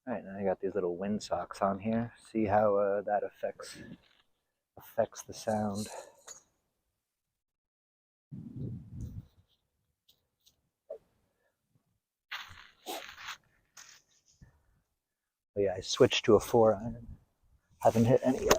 All right, now I got these little wind socks on here. See how that affects the sound. But yeah, I switched to a 4-iron. Haven't hit any yet.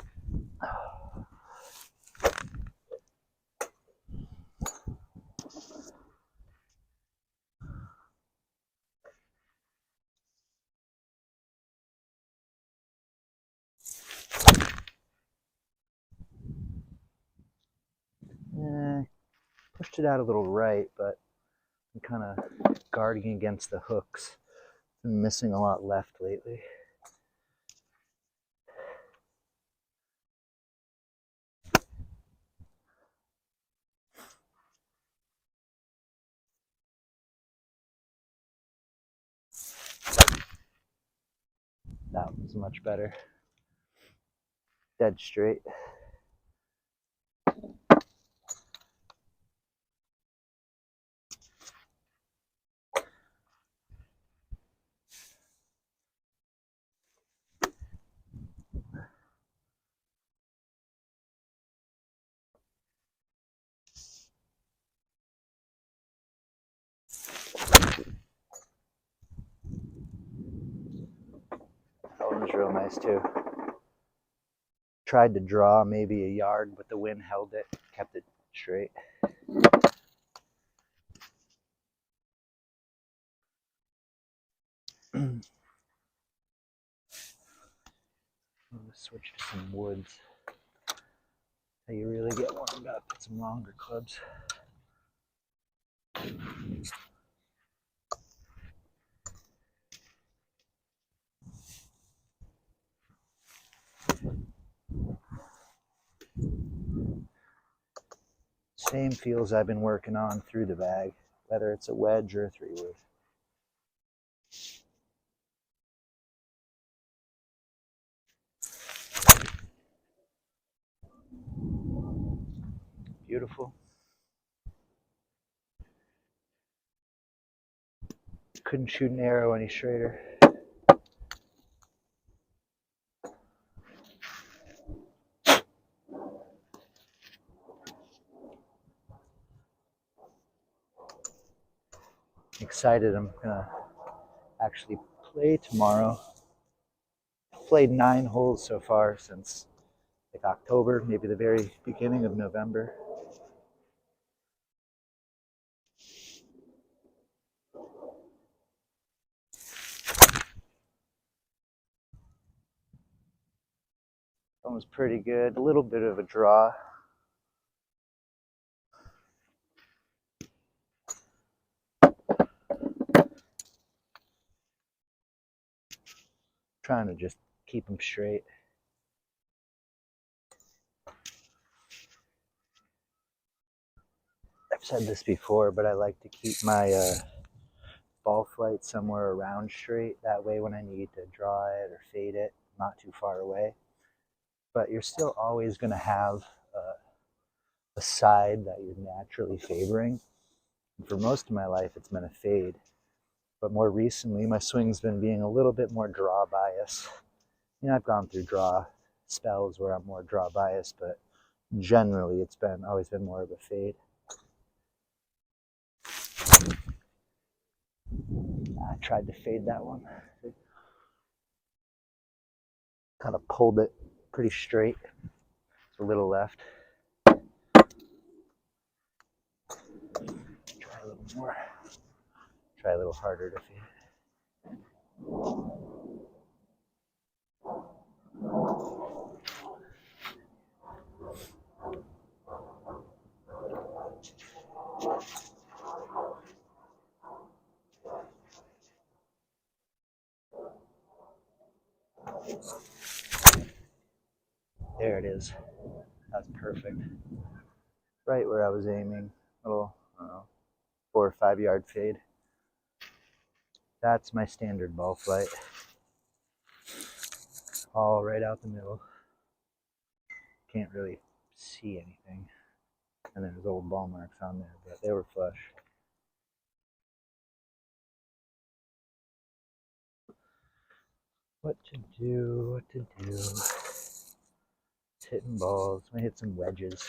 Pushed it out a little right, but I'm kind of guarding against the hooks. Been missing a lot left lately. That one's much better. Dead straight. That one was real nice too. Tried to draw maybe a yard, but the wind held it, kept it straight. I'm gonna switch to some woods. How you really get warmed up. Put some longer clubs. Same feels I've been working on through the bag, whether it's a wedge or a 3-wood. Beautiful. Couldn't shoot an arrow any straighter. Excited. I'm gonna actually play tomorrow. Played 9 holes so far since like October, maybe the very beginning of November. That one was pretty good. A little bit of a draw. Trying to just keep them straight. I've said this before, but I like to keep my ball flight somewhere around straight. That way, when I need to draw it or fade it, not too far away. But you're still always going to have a side that you're naturally favoring. And for most of my life, it's been a fade. But more recently, my swing's been being a little bit more draw bias. You know, I've gone through draw spells where I'm more draw bias, but generally it's been always been more of a fade. I tried to fade that one. Kind of pulled it pretty straight. It's a little left. Try a little more. Try a little harder to fade. There it is. That's perfect. Right where I was aiming. Little, I don't know, 4 or 5 yard fade. That's my standard ball flight. All right out the middle. Can't really see anything. And there's old ball marks on there, but they were flush. What to do, what to do. It's hitting balls. I'm gonna hit some wedges.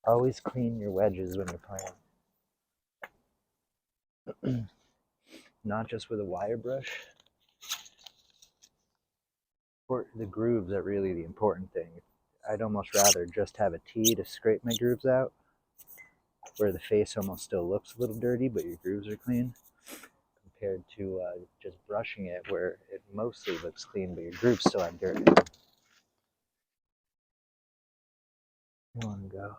Always clean your wedges when you're playing. Not just with a wire brush. The grooves are really the important thing. I'd almost rather just have a tee to scrape my grooves out, where the face almost still looks a little dirty, but your grooves are clean, compared to just brushing it where it mostly looks clean, but your grooves still have dirt. You want to go.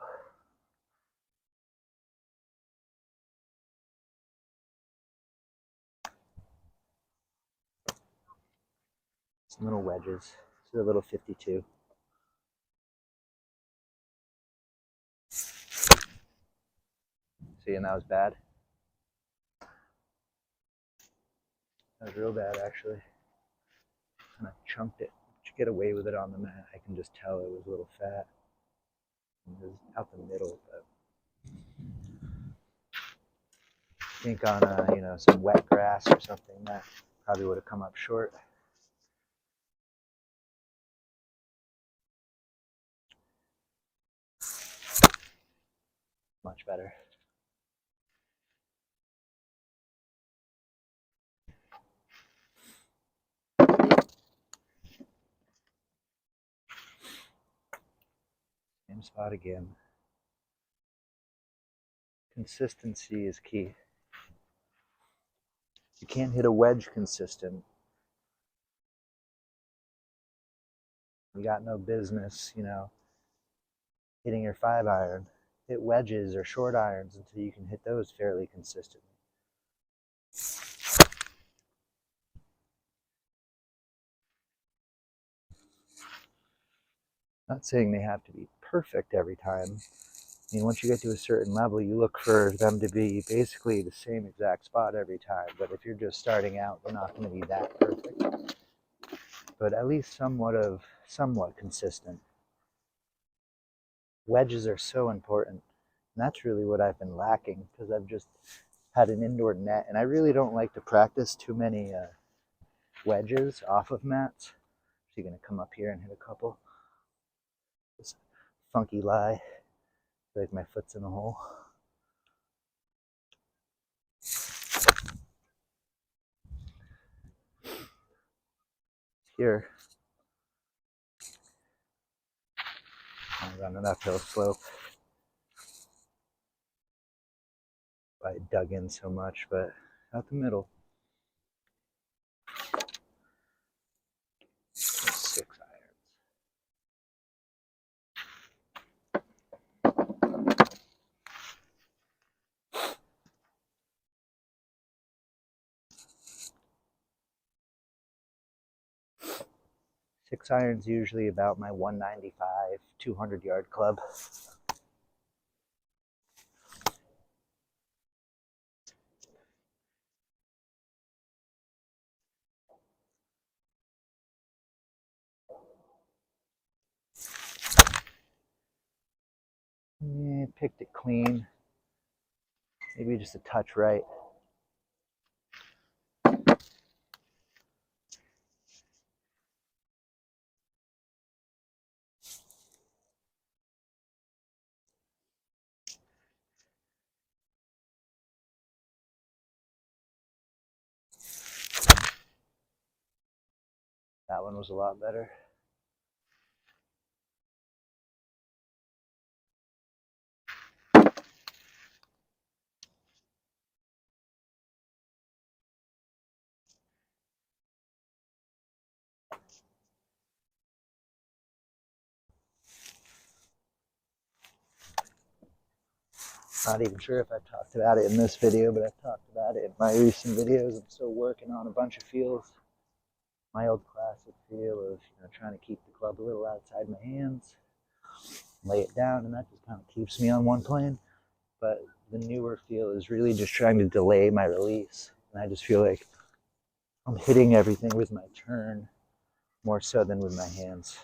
Some little wedges. This is a little 52. See, and that was bad. That was real bad, actually. And I chunked it. To get away with it on the mat, I can just tell it was a little fat. It was out the middle, but I think on some wet grass or something, that probably would have come up short. Much better. Same spot again. Consistency is key. You can't hit a wedge consistent. You got no business, hitting your 5-iron. Hit wedges or short irons until you can hit those fairly consistently. Not saying they have to be perfect every time. I mean, once you get to a certain level, you look for them to be basically the same exact spot every time. But if you're just starting out, they're not going to be that perfect. But at least somewhat consistent. Wedges are so important. And that's really what I've been lacking, because I've just had an indoor net. And I really don't like to practice too many wedges off of mats. So you're going to come up here and hit a couple. This funky lie. Like my foot's in a hole. Here, I'm on an uphill slope. I dug in so much, but out the middle. 6 irons. 6 irons usually about my 195, 200-yard club. Yeah, picked it clean. Maybe just a touch right. That one was a lot better. Not even sure if I've talked about it in this video, but I've talked about it in my recent videos. I'm still working on a bunch of feels. My old classic feel of trying to keep the club a little outside my hands, lay it down, and that just kind of keeps me on one plane. But the newer feel is really just trying to delay my release, and I just feel like I'm hitting everything with my turn more so than with my hands.